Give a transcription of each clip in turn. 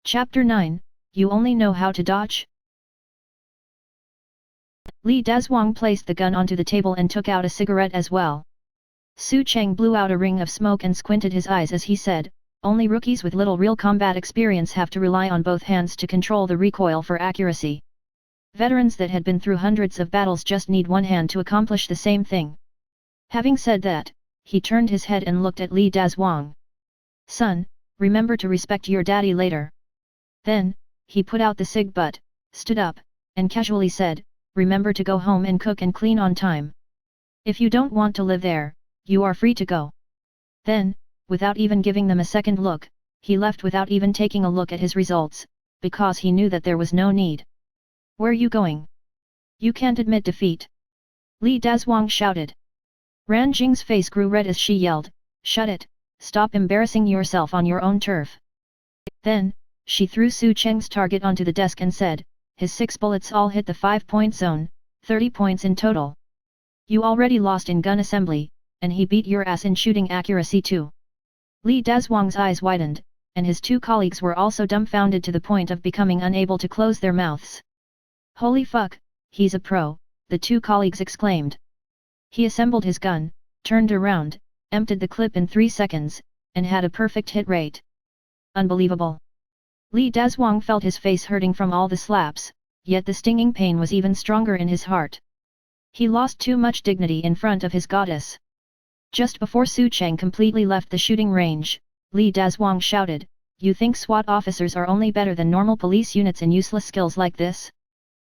Chapter 9, You Only Know How to Dodge? Li Dazhuang placed the gun onto the table and took out a cigarette as well. Su Cheng blew out a ring of smoke and squinted his eyes as he said, only rookies with little real combat experience have to rely on both hands to control the recoil for accuracy. Veterans that had been through hundreds of battles just need one hand to accomplish the same thing. Having said that, he turned his head and looked at Li Dazhuang. Son, remember to respect your daddy later. Then, he put out the cig butt, stood up, and casually said, remember to go home and cook and clean on time. If you don't want to live there, you are free to go. Then, without even giving them a second look, he left without even taking a look at his results, because he knew that there was no need. Where you going? You can't admit defeat. Li Dazhuang shouted. Ran Jing's face grew red as she yelled, shut it, stop embarrassing yourself on your own turf. Then, she threw Su Cheng's target onto the desk and said, his 6 bullets all hit the 5-point zone, 30 points in total. You already lost in gun assembly, and he beat your ass in shooting accuracy too. Li Dazhuang's eyes widened, and his 2 colleagues were also dumbfounded to the point of becoming unable to close their mouths. Holy fuck, he's a pro, the 2 colleagues exclaimed. He assembled his gun, turned around, emptied the clip in 3 seconds, and had a perfect hit rate. Unbelievable. Li Dazhuang felt his face hurting from all the slaps, yet the stinging pain was even stronger in his heart. He lost too much dignity in front of his goddess. Just before Su Cheng completely left the shooting range, Li Dazhuang shouted, you think SWAT officers are only better than normal police units in useless skills like this?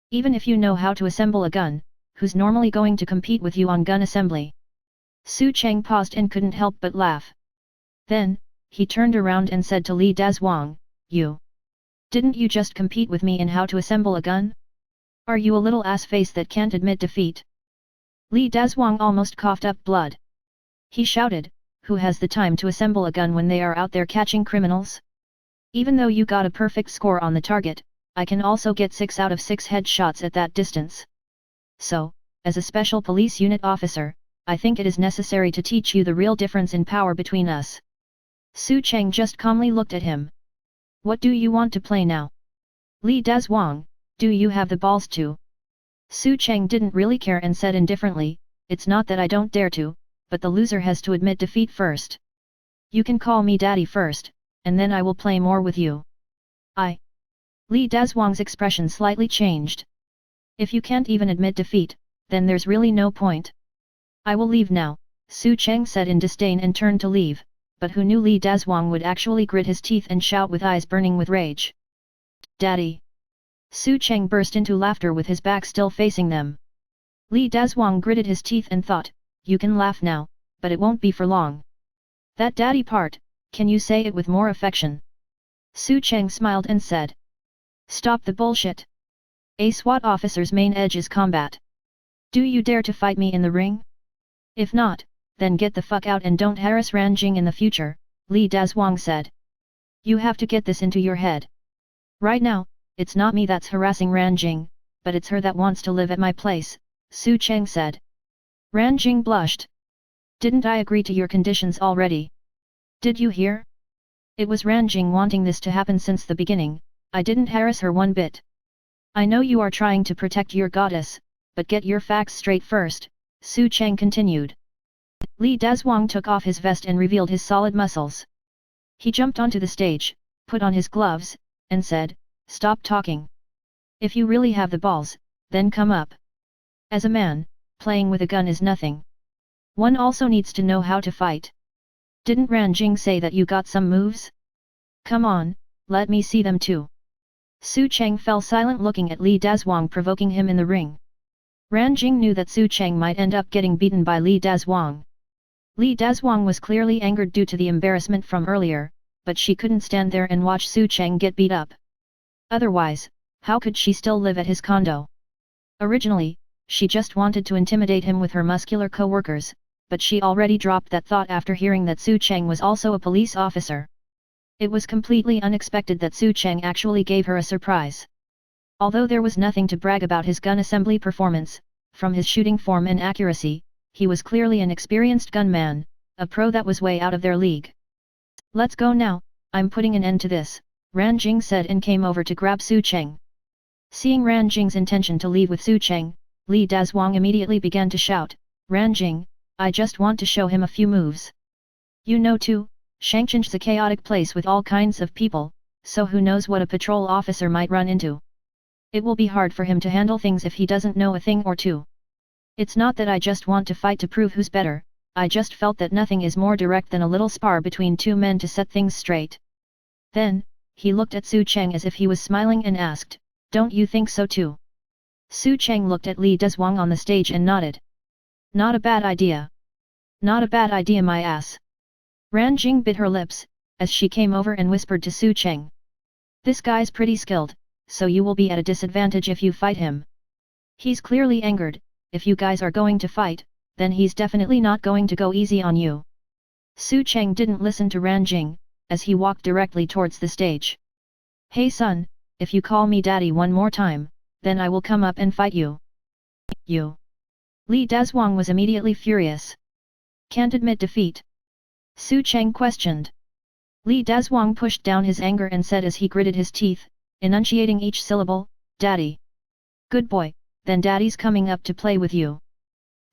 Even if you know how to assemble a gun, who's normally going to compete with you on gun assembly? Su Cheng paused and couldn't help but laugh. Then, he turned around and said to Li Dazhuang, Didn't you just compete with me in how to assemble a gun? Are you a little ass face that can't admit defeat? Li Dazhuang almost coughed up blood. He shouted, who has the time to assemble a gun when they are out there catching criminals? Even though you got a perfect score on the target, I can also get 6 out of 6 headshots at that distance. So, as a special police unit officer, I think it is necessary to teach you the real difference in power between us. Su Cheng just calmly looked at him. What do you want to play now? Li Dazhuang, do you have the balls to? Su Cheng didn't really care and said indifferently, it's not that I don't dare to, but the loser has to admit defeat first. You can call me daddy first, and then I will play more with you. Li Dazhuang's expression slightly changed. If you can't even admit defeat, then there's really no point. I will leave now, Su Cheng said in disdain and turned to leave. But who knew Li Dazhuang would actually grit his teeth and shout with eyes burning with rage. Daddy! Su Cheng burst into laughter with his back still facing them. Li Dazhuang gritted his teeth and thought, you can laugh now, but it won't be for long. That daddy part, can you say it with more affection? Su Cheng smiled and said. Stop the bullshit. A SWAT officer's main edge is combat. Do you dare to fight me in the ring? If not, then get the fuck out and don't harass Ran Jing in the future, Li Dazhuang said. You have to get this into your head. Right now, it's not me that's harassing Ran Jing, but it's her that wants to live at my place, Su Cheng said. Ran Jing blushed. Didn't I agree to your conditions already? Did you hear? It was Ran Jing wanting this to happen since the beginning, I didn't harass her one bit. I know you are trying to protect your goddess, but get your facts straight first, Su Cheng continued. Li Dazhuang took off his vest and revealed his solid muscles. He jumped onto the stage, put on his gloves, and said, stop talking. If you really have the balls, then come up. As a man, playing with a gun is nothing. One also needs to know how to fight. Didn't Ran Jing say that you got some moves? Come on, let me see them too. Su Cheng fell silent looking at Li Dazhuang provoking him in the ring. Ran Jing knew that Su Cheng might end up getting beaten by Li Dazhuang. Li Dazhuang was clearly angered due to the embarrassment from earlier, but she couldn't stand there and watch Su Cheng get beat up. Otherwise, how could she still live at his condo? Originally, she just wanted to intimidate him with her muscular co-workers, but she already dropped that thought after hearing that Su Cheng was also a police officer. It was completely unexpected that Su Cheng actually gave her a surprise. Although there was nothing to brag about his gun assembly performance, from his shooting form and accuracy, he was clearly an experienced gunman, a pro that was way out of their league. Let's go now, I'm putting an end to this, Ran Jing said and came over to grab Su Cheng. Seeing Ran Jing's intention to leave with Su Cheng, Li Dazhuang immediately began to shout, Ran Jing, I just want to show him a few moves. You know too, Shangchen's a chaotic place with all kinds of people, so who knows what a patrol officer might run into. It will be hard for him to handle things if he doesn't know a thing or two. It's not that I just want to fight to prove who's better, I just felt that nothing is more direct than a little spar between two men to set things straight. Then, he looked at Su Cheng as if he was smiling and asked, Don't you think so too? Su Cheng looked at Li Dazhuang on the stage and nodded. Not a bad idea. Not a bad idea, my ass. Ran Jing bit her lips, as she came over and whispered to Su Cheng. This guy's pretty skilled, so you will be at a disadvantage if you fight him. He's clearly angered, if you guys are going to fight, then he's definitely not going to go easy on you. Su Cheng didn't listen to Ran Jing, as he walked directly towards the stage. Hey son, if you call me daddy one more time, then I will come up and fight you. You. Li Dazhuang was immediately furious. Can't admit defeat? Su Cheng questioned. Li Dazhuang pushed down his anger and said as he gritted his teeth, enunciating each syllable, Daddy. Good boy, then daddy's coming up to play with you.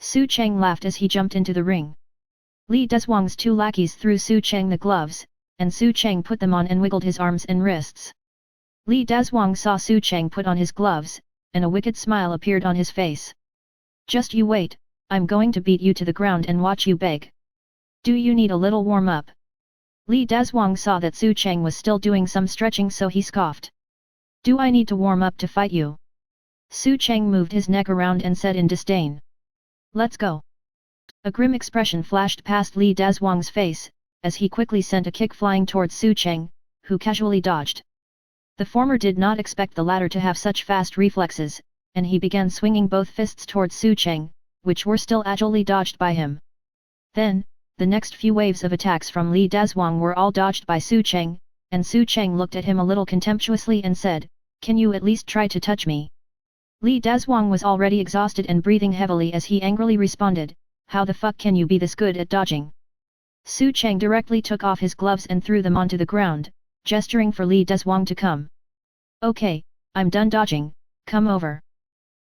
Su Cheng laughed as he jumped into the ring. Li Dazhuang's two lackeys threw Su Cheng the gloves, and Su Cheng put them on and wiggled his arms and wrists. Li Dazhuang saw Su Cheng put on his gloves, and a wicked smile appeared on his face. Just you wait, I'm going to beat you to the ground and watch you beg. Do you need a little warm-up? Li Dazhuang saw that Su Cheng was still doing some stretching, so he scoffed. Do I need to warm up to fight you? Su Cheng moved his neck around and said in disdain. Let's go. A grim expression flashed past Li Dazhuang's face, as he quickly sent a kick flying towards Su Cheng, who casually dodged. The former did not expect the latter to have such fast reflexes, and he began swinging both fists towards Su Cheng, which were still agilely dodged by him. Then, the next few waves of attacks from Li Dazhuang were all dodged by Su Cheng, and Su Cheng looked at him a little contemptuously and said, Can you at least try to touch me? Li Dazhuang was already exhausted and breathing heavily as he angrily responded, How the fuck can you be this good at dodging? Su Cheng directly took off his gloves and threw them onto the ground, gesturing for Li Dazhuang to come. Okay, I'm done dodging, come over.